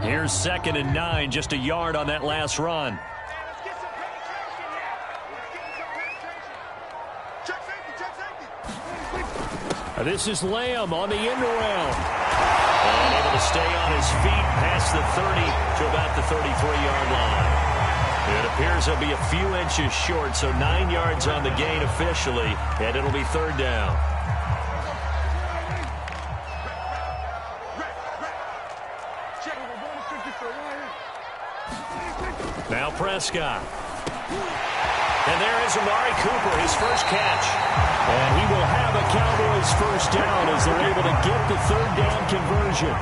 Here's 2nd and 9, just a yard on that last run. This is Lamb on the end around. And able to stay on his feet past the 30 to about the 33-yard line. It appears he'll be a few inches short, so 9 yards on the gain officially, and it'll be 3rd down. Now Prescott. And there is Amari Cooper, his first catch. And he will have a Cowboys first down as they're able to get the 3rd down conversion.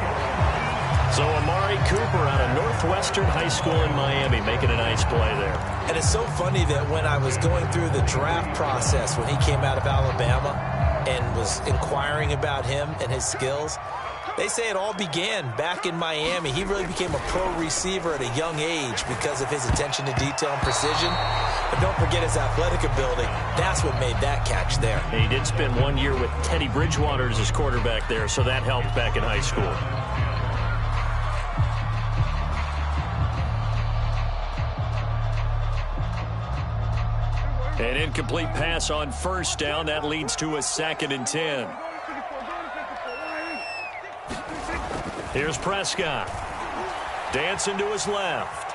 So Amari Cooper out of Northwestern High School in Miami making a nice play there. And it's so funny that when I was going through the draft process when he came out of Alabama and was inquiring about him and his skills, they say it all began back in Miami. He really became a pro receiver at a young age because of his attention to detail and precision. But don't forget his athletic ability. That's what made that catch there. And he did spend 1 year with Teddy Bridgewater as his quarterback there, so that helped back in high school. An incomplete pass on first down. That leads to a 2nd and 10. Here's Prescott. Dancing to his left.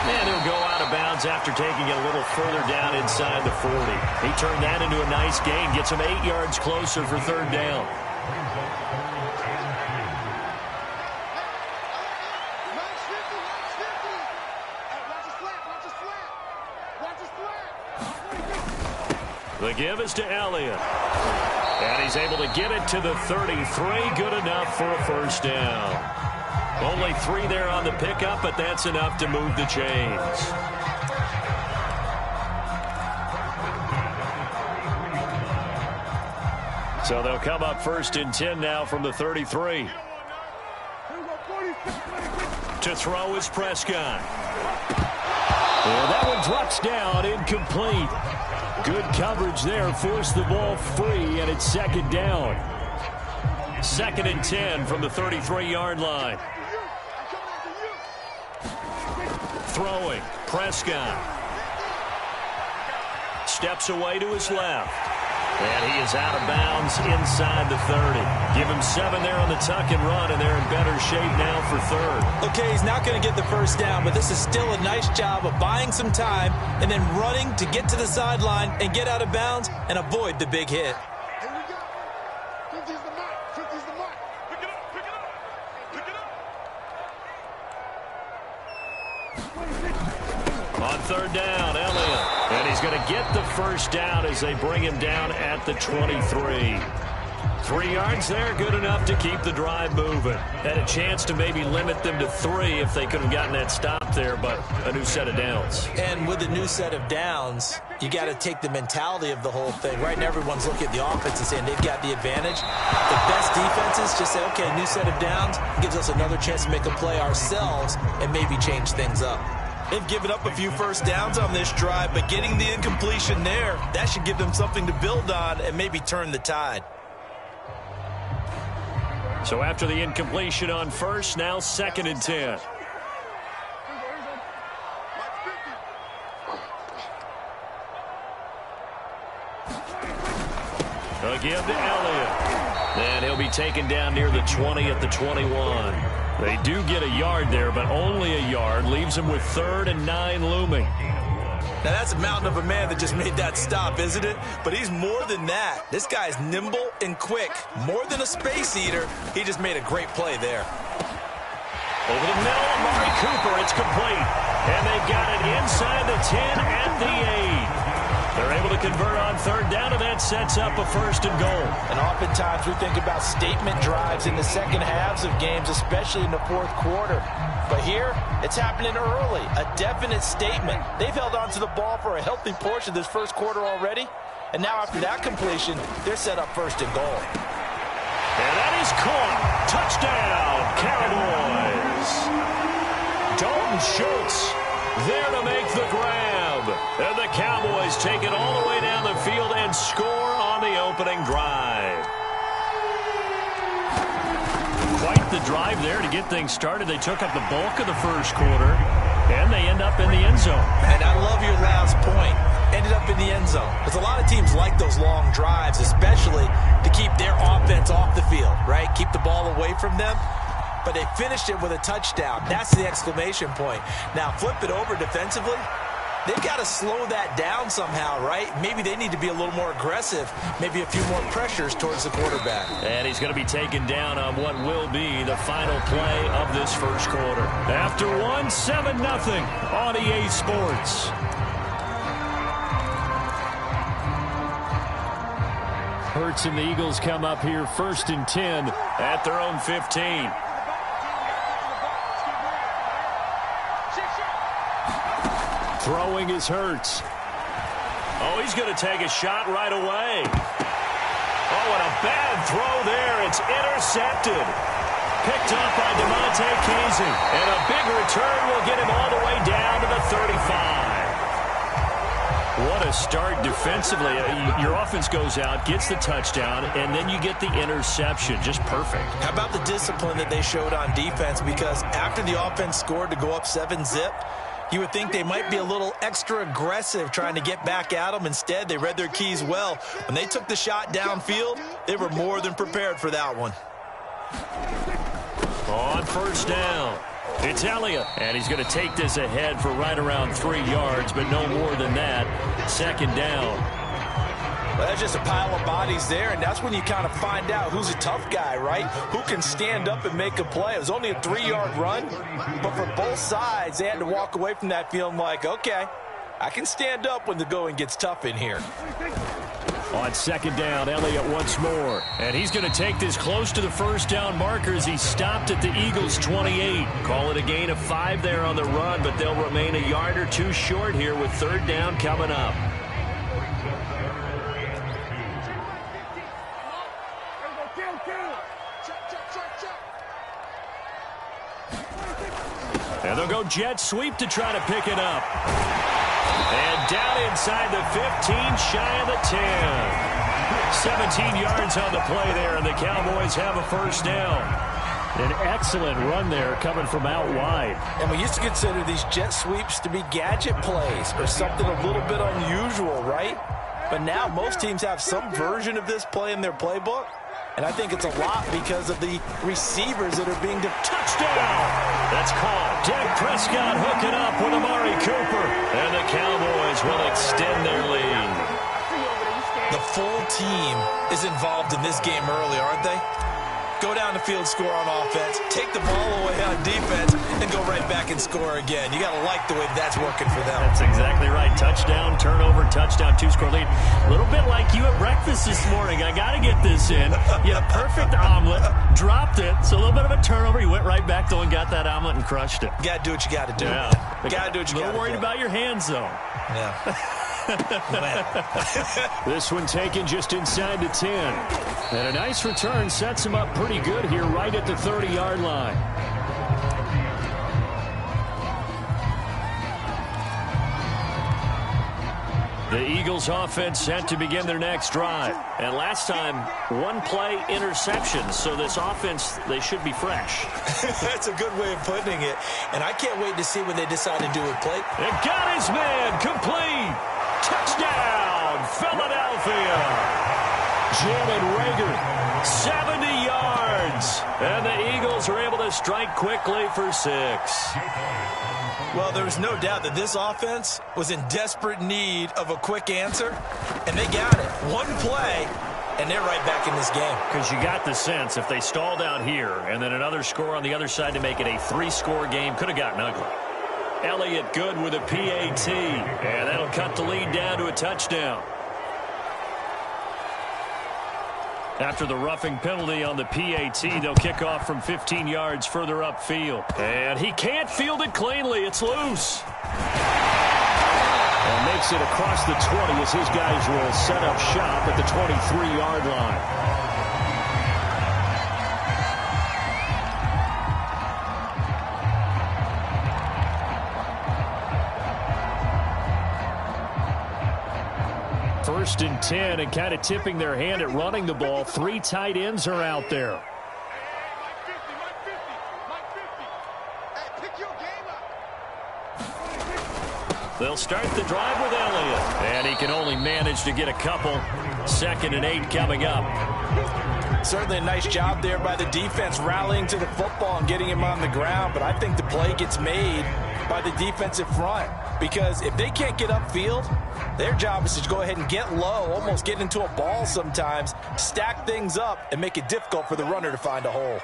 And he'll go out of bounds after taking it a little further down inside the 40. He turned that into a nice gain. Gets him 8 yards closer for 3rd down. The give is to Elliott. And he's able to get it to the 33. Good enough for a first down. Only 3 there on the pickup, but that's enough to move the chains. So they'll come up 1st and 10 now from the 33. To throw is Prescott. And that one drops down, incomplete. Good coverage there, forced the ball free, and it's 2nd down. 2nd and 10 from the 33-yard line. Throwing, Prescott. Steps away to his left. And he is out of bounds inside the 30. Give him 7 there on the tuck and run, and they're in better shape now for 3rd. Okay, he's not going to get the first down, but this is still a nice job of buying some time and then running to get to the sideline and get out of bounds and avoid the big hit. On 3rd down, Elliott. And he's going to get the first down as they bring him down at the 23. 3 yards there, good enough to keep the drive moving. Had a chance to maybe limit them to 3 if they could have gotten that stop there, but a new set of downs. And with a new set of downs, you got to take the mentality of the whole thing. Right now, everyone's looking at the offense and saying they've got the advantage. The best defenses just say, okay, new set of downs gives us another chance to make a play ourselves and maybe change things up. They've given up a few first downs on this drive, but getting the incompletion there, that should give them something to build on and maybe turn the tide. So after the incompletion on first, now 2nd and 10. Again to Elliott. And he'll be taken down near the 20 at the 21. They do get a yard there, but only a yard. Leaves them with 3rd and 9 looming. Now, that's a mountain of a man that just made that stop, isn't it? But he's more than that. This guy's nimble and quick. More than a space eater. He just made a great play there. Over the middle, Amari Cooper. It's complete. And they've got it inside the 10 at the 8. They're able to convert on 3rd down, and that sets up a 1st and goal. And oftentimes we think about statement drives in the second halves of games, especially in the 4th quarter. But here, it's happening early, a definite statement. They've held on to the ball for a healthy portion of this 1st quarter already. And now after that completion, they're set up 1st and goal. And that is caught. Touchdown, Cowboys. Dalton Schultz there to make the grab. And the Cowboys take it all the way down the field and score on the opening drive. Quite the drive there to get things started. They took up the bulk of the first quarter, and they end up in the end zone. And I love your last point. Ended up in the end zone. Because a lot of teams like those long drives, especially to keep their offense off the field, right? Keep the ball away from them. But they finished it with a touchdown. That's the exclamation point. Now, flip it over defensively. They've got to slow that down somehow, right? Maybe they need to be a little more aggressive, maybe a few more pressures towards the quarterback. And he's going to be taken down on what will be the final play of this first quarter. After one, 7-0 on EA Sports. Hurts and the Eagles come up here 1st and 10 at their own 15. Throwing is Hurts. Oh, he's going to take a shot right away. Oh, and a bad throw there. It's intercepted. Picked up by DeMonte Casey. And a big return will get him all the way down to the 35. What a start defensively. Your offense goes out, gets the touchdown, and then you get the interception. Just perfect. How about the discipline that they showed on defense? Because after the offense scored to go up 7-zip, you would think they might be a little extra aggressive trying to get back at them. Instead, they read their keys well. When they took the shot downfield, they were more than prepared for that one. On first down, it's Elliott. And he's going to take this ahead for right around 3 yards, but no more than that. 2nd down. Well, that's just a pile of bodies there, and that's when you kind of find out who's a tough guy, right? Who can stand up and make a play. It was only a 3-yard run, but for both sides, they had to walk away from that feeling like, okay, I can stand up when the going gets tough in here. On 2nd down, Elliott once more. And he's going to take this close to the first down marker as he stopped at the Eagles' 28. Call it a gain of 5 there on the run, but they'll remain a yard or two short here with 3rd down coming up. And they'll go jet sweep to try to pick it up. And down inside the 15, shy of the 10. 17 yards on the play there, and the Cowboys have a first down. An excellent run there coming from out wide. And we used to consider these jet sweeps to be gadget plays or something a little bit unusual, right? But now most teams have some version of this play in their playbook. And I think it's a lot because of the receivers that are being touchdown. That's caught. Dak Prescott hooking up with Amari Cooper. And the Cowboys will extend their lead. The full team is involved in this game early, aren't they? Go down the field, score on offense, take the ball away on defense, and go right back and score again. You got to like the way that's working for them. That's exactly right. Touchdown, turnover, touchdown, 2-score lead. A little bit like you at breakfast this morning. I got to get this in. You had a perfect omelet, dropped it. So a little bit of a turnover. You went right back, though, and got that omelet and crushed it. You got to do what you got to do. Yeah. Got to do what you got to do. A little worried about your hands, though. Yeah. This one taken just inside the 10. And a nice return sets him up pretty good here right at the 30-yard line. The Eagles offense set to begin their next drive. And last time, 1-play interception. So this offense, they should be fresh. That's a good way of putting it. And I can't wait to see what they decide to do with play. It got his man complete. Touchdown, Philadelphia. Jalen Reagor, 70 yards. And the Eagles are able to strike quickly for 6. Well, there's no doubt that this offense was in desperate need of a quick answer, and they got it. 1 play, and they're right back in this game. Because you got the sense if they stalled out here and then another score on the other side to make it a 3-score game, could have gotten ugly. Elliott good with a PAT, and that'll cut the lead down to a touchdown. After the roughing penalty on the PAT, they'll kick off from 15 yards further upfield. And he can't field it cleanly. It's loose. And makes it across the 20 as his guys will set up shop at the 23-yard line. First and 10, and kind of tipping their hand at running the ball. 3 tight ends are out there. They'll start the drive with Elliott. And he can only manage to get a couple. 2nd and 8 coming up. Certainly a nice job there by the defense rallying to the football and getting him on the ground. But I think the play gets made by the defensive front. Because if they can't get upfield, their job is to go ahead and get low, almost get into a ball sometimes, stack things up, and make it difficult for the runner to find a hole.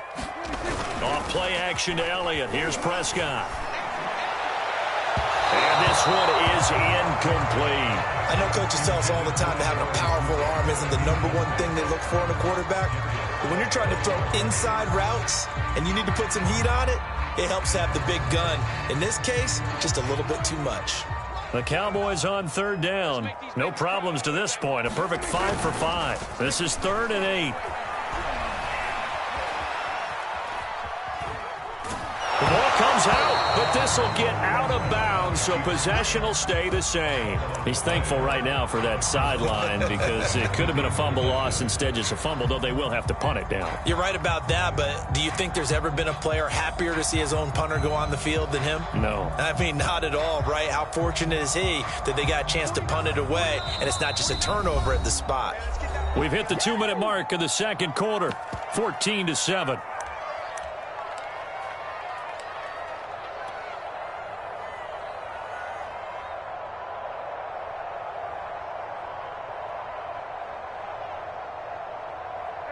Off play action to Elliott. Here's Prescott. And this one is incomplete. I know coaches tell us all the time that having a powerful arm isn't the #1 thing they look for in a quarterback. But when you're trying to throw inside routes and you need to put some heat on it, it helps have the big gun. In this case, just a little bit too much. The Cowboys on 3rd down. No problems to this point. A perfect 5 for 5. This is 3rd and 8. The ball comes out, but this will get out of bounds, so possession will stay the same. He's thankful right now for that sideline because it could have been a fumble loss, instead just a fumble, though they will have to punt it down. You're right about that, but do you think there's ever been a player happier to see his own punter go on the field than him? No. I mean, not at all, right? How fortunate is he that they got a chance to punt it away, and it's not just a turnover at the spot. We've hit the 2-minute mark of the 2nd quarter, 14-7.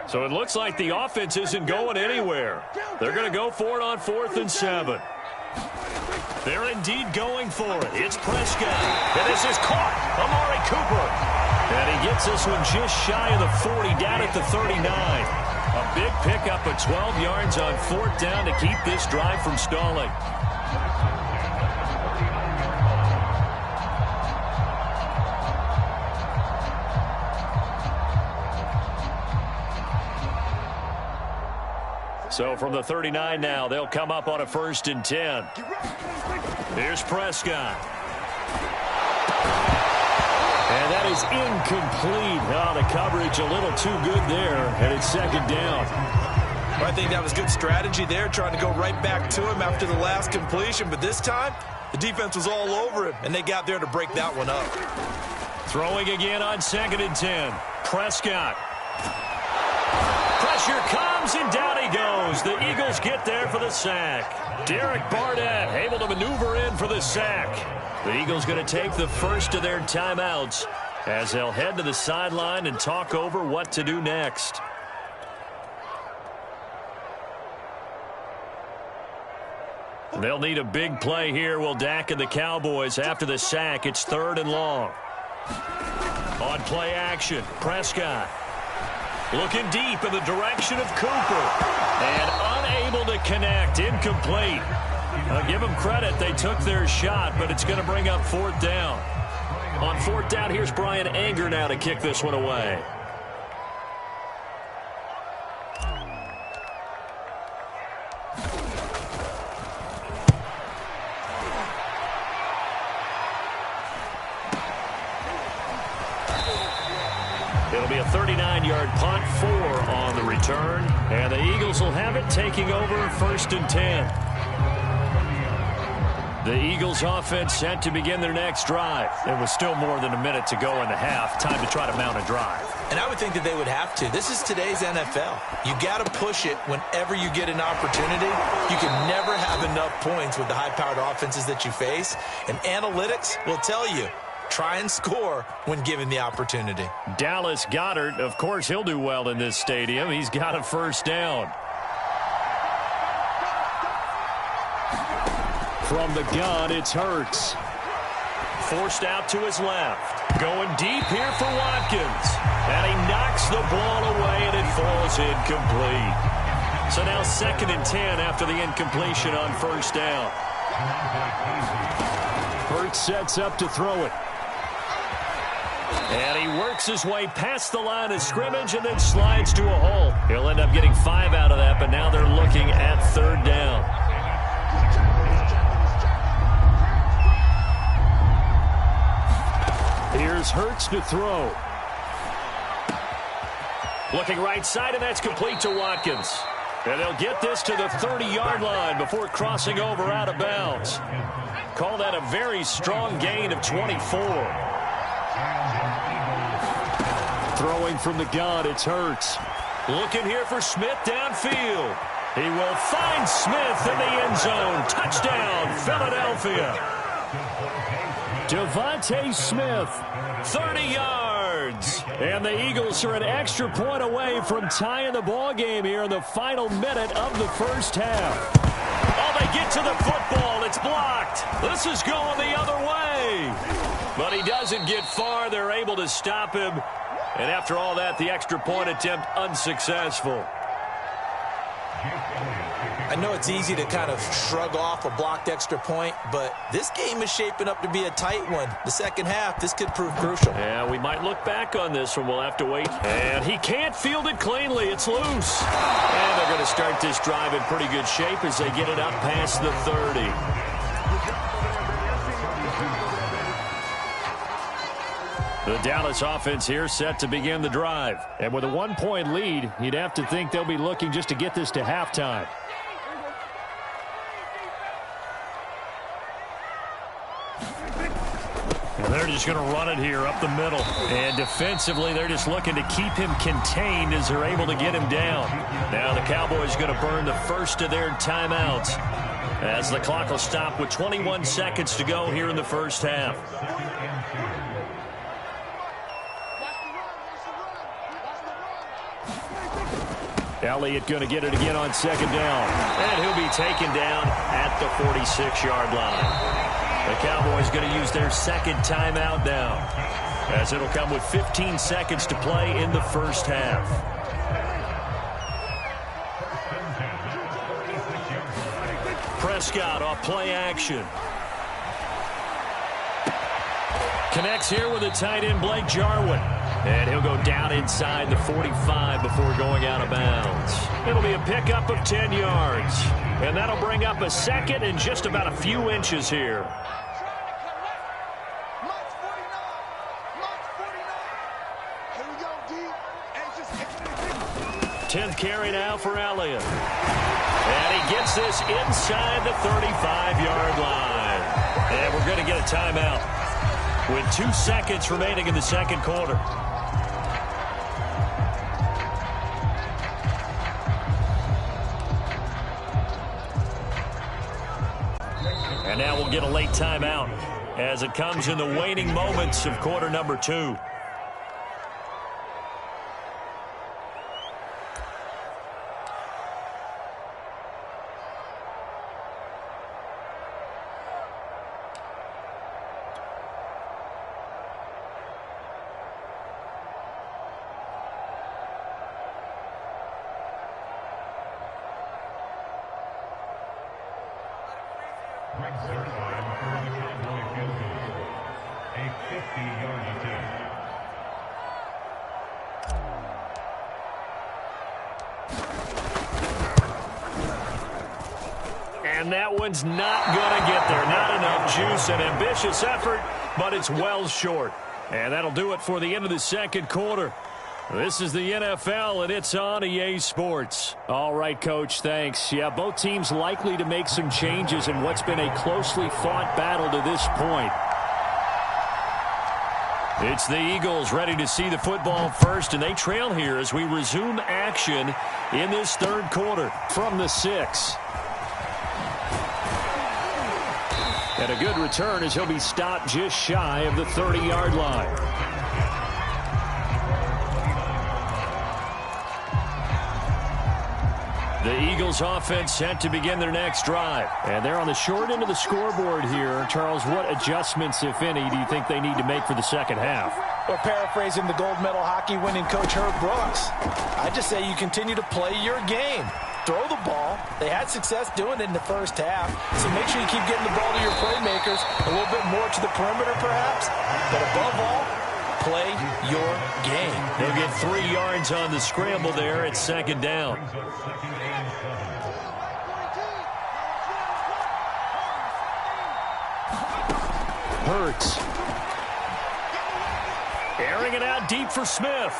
So it looks like the offense isn't going anywhere. They're going to go for it on 4th and 7. They're indeed going for it. It's Prescott. And this is caught. Amari Cooper. And he gets this one just shy of the 40, down at the 39. A big pickup of 12 yards on 4th down to keep this drive from stalling. So from the 39 now, they'll come up on a 1st and 10. Here's Prescott. And that is incomplete. Oh, the coverage a little too good there, and it's 2nd down. Well, I think that was good strategy there, trying to go right back to him after the last completion. But this time, the defense was all over him, and they got there to break that one up. Throwing again on 2nd and 10. Prescott. Pressure comes, and down he goes. The Eagles get there for the sack. Derek Barnett able to maneuver in for the sack. The Eagles going to take the first of their timeouts as they'll head to the sideline and talk over what to do next. They'll need a big play here, will Dak and the Cowboys. After the sack, it's 3rd and long. On play action, Prescott. Looking deep in the direction of Cooper. And unable to connect. Incomplete. I'll give them credit. They took their shot, but it's going to bring up 4th down. On 4th down, here's Brian Anger now to kick this one away. It'll be a 39-yard punt, 4 on the return. And the Eagles will have it, taking over 1st and 10. The Eagles offense set to begin their next drive. There was still more than a minute to go in the half. Time to try to mount a drive. And I would think that they would have to. This is today's NFL. You got to push it whenever you get an opportunity. You can never have enough points with the high-powered offenses that you face. And analytics will tell you, try and score when given the opportunity. Dallas Goedert, of course, he'll do well in this stadium. He's got a 1st down. From the gun, it's Hurts. Forced out to his left. Going deep here for Watkins. And he knocks the ball away, and it falls incomplete. So now 2nd and 10 after the incompletion on 1st down. Hurts sets up to throw it. And he works his way past the line of scrimmage and then slides to a hole. He'll end up getting 5 out of that, but now they're looking at 3rd down. Here's Hurts to throw. Looking right side, and that's complete to Watkins. And they'll get this to the 30-yard line before crossing over out of bounds. Call that a very strong gain of 24. Throwing from the gun, it's Hurts. Looking here for Smith downfield. He will find Smith in the end zone. Touchdown, Philadelphia. Devontae Smith, 30 yards. And the Eagles are an extra point away from tying the ball game here in the final minute of the first half. Oh, they get to the football. It's blocked. This is going the other way. But he doesn't get far. They're able to stop him. And after all that, the extra point attempt unsuccessful. I know it's easy to kind of shrug off a blocked extra point, but this game is shaping up to be a tight one. The second half, this could prove crucial. Yeah, we might look back on this one. We'll have to wait. And he can't field it cleanly. It's loose. And they're going to start this drive in pretty good shape as they get it up past the 30. The Dallas offense here set to begin the drive. And with a 1-point lead, you'd have to think they'll be looking just to get this to halftime. And they're just going to run it here up the middle. And defensively, they're just looking to keep him contained as they're able to get him down. Now the Cowboys going to burn the first of their timeouts as the clock will stop with 21 seconds to go here in the first half. Elliott going to get it again on second down. And he'll be taken down at the 46-yard line. The Cowboys going to use their second timeout now, as it'll come with 15 seconds to play in the first half. Prescott off play action. Connects here with a tight end, Blake Jarwin. And he'll go down inside the 45 before going out of bounds. It'll be a pickup of 10 yards. And that'll bring up a second and just about a few inches here. 10th carry now for Elliott. And he gets this inside the 35-yard line. And we're going to get a timeout with 2 seconds remaining in the second quarter. And now we'll get a late timeout as it comes in the waning moments of quarter number 2. And that one's not going to get there. Not enough juice. An ambitious effort, but it's well short. And that'll do it for the end of the second quarter. This is the NFL, and it's on EA Sports. All right, Coach, thanks. Yeah, both teams likely to make some changes in what's been a closely fought battle to this point. It's the Eagles ready to see the football first, and they trail here as we resume action in this third quarter from the 6. And a good return as he'll be stopped just shy of the 30-yard line. The Eagles offense set to begin their next drive. And they're on the short end of the scoreboard here. Charles, what adjustments, if any, do you think they need to make for the second half? Well, paraphrasing the gold medal hockey winning coach Herb Brooks, I just say you continue to play your game. Throw the ball. They had success doing it in the first half, so make sure you keep getting the ball to your playmakers, a little bit more to the perimeter perhaps, but above all, play your game. They'll get 3 yards on the scramble there at second down. Hurts. Airing it out deep for Smith.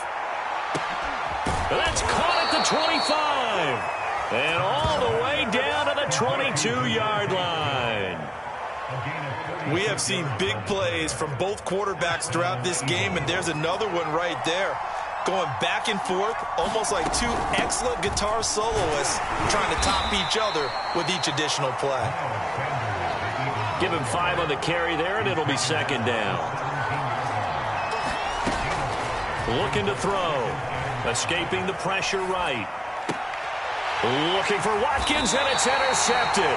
That's caught at the 25. And all the way down to the 22-yard line. We have seen big plays from both quarterbacks throughout this game, and there's another one right there. Going back and forth, almost like two excellent guitar soloists trying to top each other with each additional play. Give him 5 on the carry there, and it'll be second down. Looking to throw. Escaping the pressure right. Looking for Watkins, and it's intercepted.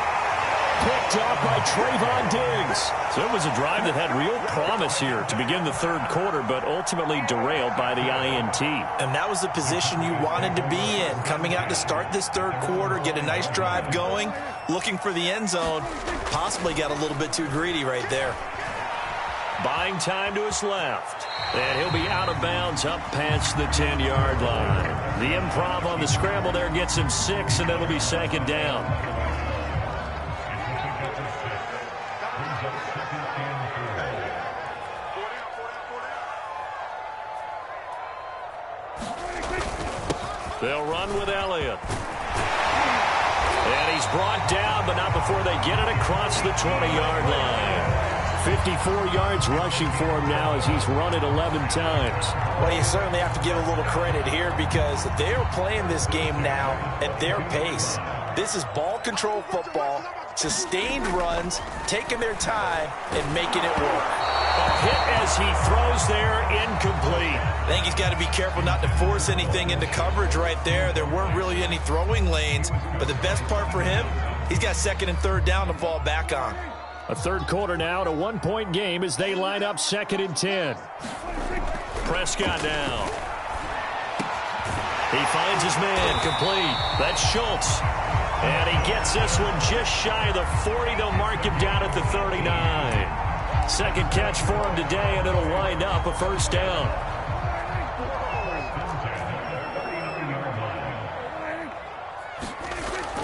Picked off by Trayvon Diggs. So it was a drive that had real promise here to begin the third quarter, but ultimately derailed by the INT. And that was the position you wanted to be in. Coming out to start this third quarter, get a nice drive going, looking for the end zone. Possibly got a little bit too greedy right there. Buying time to his left. And he'll be out of bounds up past the 10-yard line. The improv on the scramble there gets him 6, and it'll be second down. They'll run with Elliott. And he's brought down, but not before they get it across the 20-yard line. 54 yards rushing for him now as he's run it 11 times. Well, you certainly have to give a little credit here because they're playing this game now at their pace. This is ball control football, sustained runs, taking their time, and making it work. A hit as he throws there, incomplete. I think he's got to be careful not to force anything into coverage right there. There weren't really any throwing lanes, but the best part for him, he's got second and third down to fall back on. A third quarter now at a one-point game as they line up second and 10. Prescott now. He finds his man complete. That's Schultz. And he gets this one just shy of the 40. They'll mark him down at the 39. Second catch for him today, and it'll wind up a first down.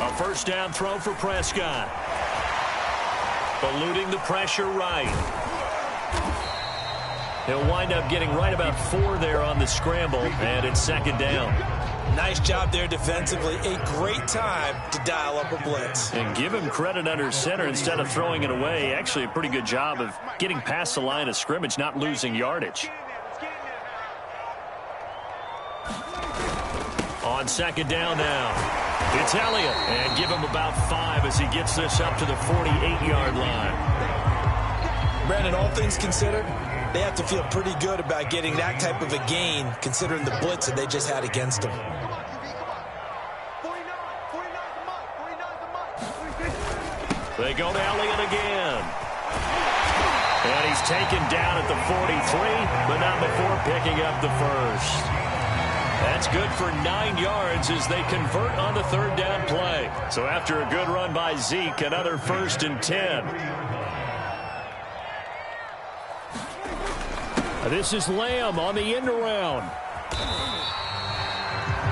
A first down throw for Prescott. Eluding the pressure right. He'll wind up getting right about 4 there on the scramble, and it's second down. Nice job there defensively. A great time to dial up a blitz. And give him credit under center instead of throwing it away. Actually, a pretty good job of getting past the line of scrimmage, not losing yardage. On second down now. It's Elliott, and give him about 5 as he gets this up to the 48-yard line. Brandon, all things considered, they have to feel pretty good about getting that type of a gain, considering the blitz that they just had against them. They go to Elliott again. And he's taken down at the 43, but not before picking up the first. That's good for 9 yards as they convert on the third down play. So after a good run by Zeke, another first and 10. This is Lamb on the end around.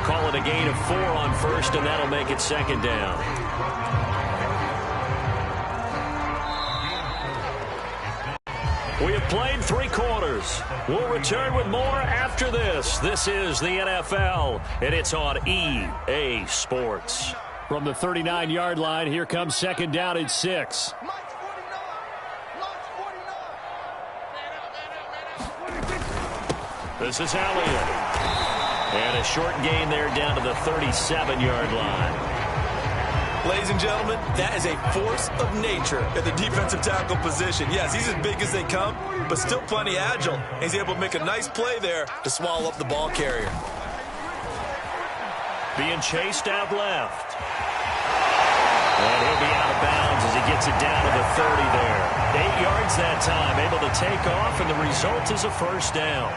Call it a gain of 4 on first, and that'll make it second down. We have played 3 quarters. We'll return with more after this. This is the NFL, and it's on EA Sports. From the 39-yard line, here comes second down at 6. This is Elliott. And a short gain there down to the 37-yard line. Ladies and gentlemen, that is a force of nature at the defensive tackle position. Yes, he's as big as they come, but still plenty agile. He's able to make a nice play there to swallow up the ball carrier. Being chased out left. And he'll be out of bounds as he gets it down to the 30 there. 8 yards that time, able to take off, and the result is a first down.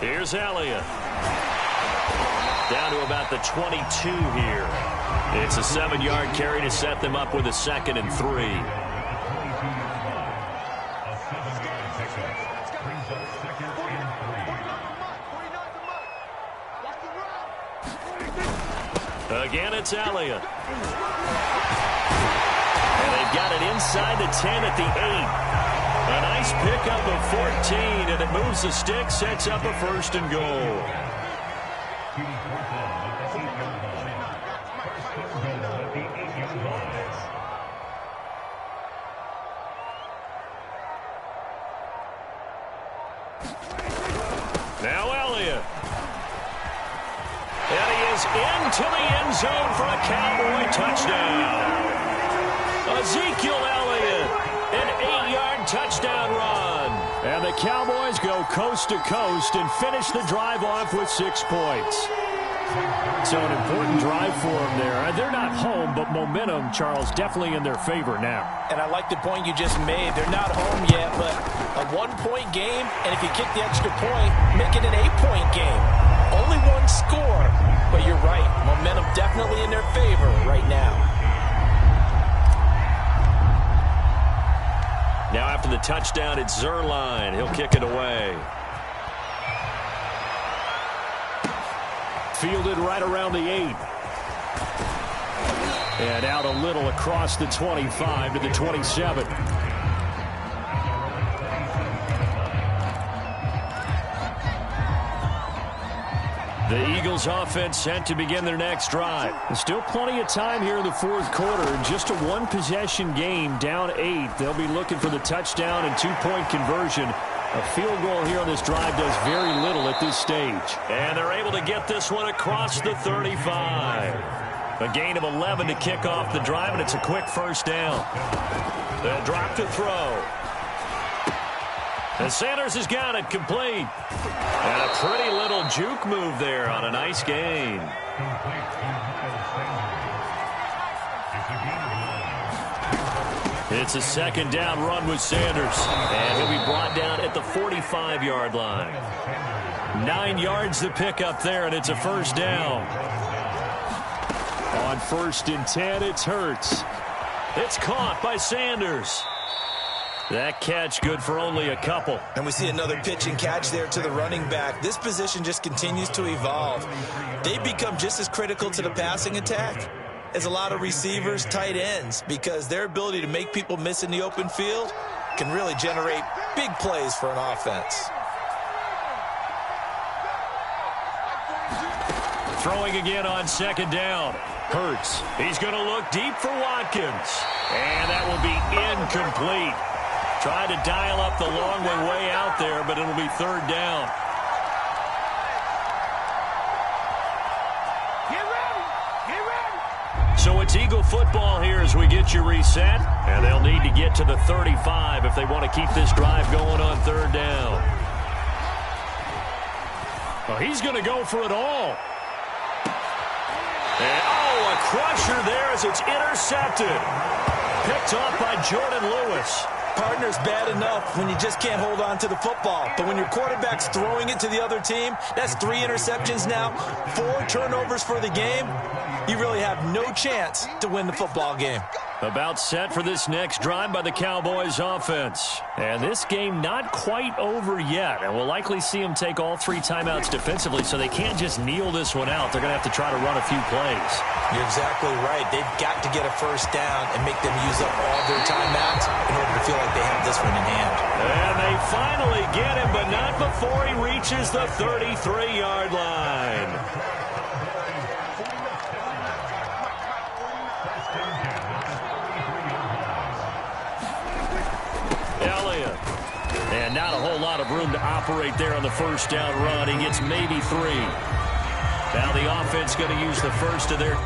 Here's Elliott. Down to about the 22 here. It's a 7-yard carry to set them up with a second and 3. Again, it's Elliott. And they've got it inside the 10 at the 8. A nice pickup of 14, and it moves the stick, sets up a 1st and goal. Now Elliott. And he is into the end zone for a Cowboy touchdown. Ezekiel Elliott, an 8-yard touchdown run. And the Cowboys go coast to coast and finish the drive off with 6 points. So an important drive for them there. They're not home, but momentum, Charles, definitely in their favor now. And I like the point you just made. They're not home yet, but a 1-point game, and if you kick the extra point, make it an 8-point game. Only 1 score, but you're right. Momentum definitely in their favor right now. Now after the touchdown, it's Zerline. He'll kick it away. Fielded right around the 8. And out a little across the 25 to the 27. The Eagles offense set to begin their next drive. There's still plenty of time here in the 4th quarter. Just a 1-possession game, down 8. They'll be looking for the touchdown and 2-point conversion. A field goal here on this drive does very little at this stage. And they're able to get this one across the 35. A gain of 11 to kick off the drive, and it's a quick 1st down. They'll drop to throw. And Sanders has got it complete. And a pretty little juke move there on a nice gain. It's a 2nd down run with Sanders. And he'll be brought down at the 45-yard line. 9 yards to pick up there, and it's a 1st down. On 1st and 10, it's Hurts. It's caught by Sanders. That catch good for only a couple. And we see another pitch and catch there to the running back. This position just continues to evolve. They've become just as critical to the passing attack as a lot of receivers, tight ends, because their ability to make people miss in the open field can really generate big plays for an offense. Throwing again on 2nd down. Hurts. He's going to look deep for Watkins. And that will be incomplete. Tried to dial up the long one way out there, but it'll be 3rd down. Get ready! Get ready! So it's Eagle football here as we get you reset. And they'll need to get to the 35 if they want to keep this drive going on 3rd down. Well, he's going to go for it all. And, a crusher there as it's intercepted. Picked off by Jordan Lewis. Partner's bad enough when you just can't hold on to the football. But when your quarterback's throwing it to the other team, that's 3 interceptions now, 4 turnovers for the game. You really have no chance to win the football game. About set for this next drive by the Cowboys offense. And this game not quite over yet. And we'll likely see them take all 3 timeouts defensively, so they can't just kneel this one out. They're going to have to try to run a few plays. You're exactly right. They've got to get a 1st down and make them use up all their timeouts in order to feel like they have this one in hand. And they finally get him, but not before he reaches the 33-yard line. Elliott. And not a whole lot of room to operate there on the 1st down run. He gets maybe 3. Now the offense going to use the first of their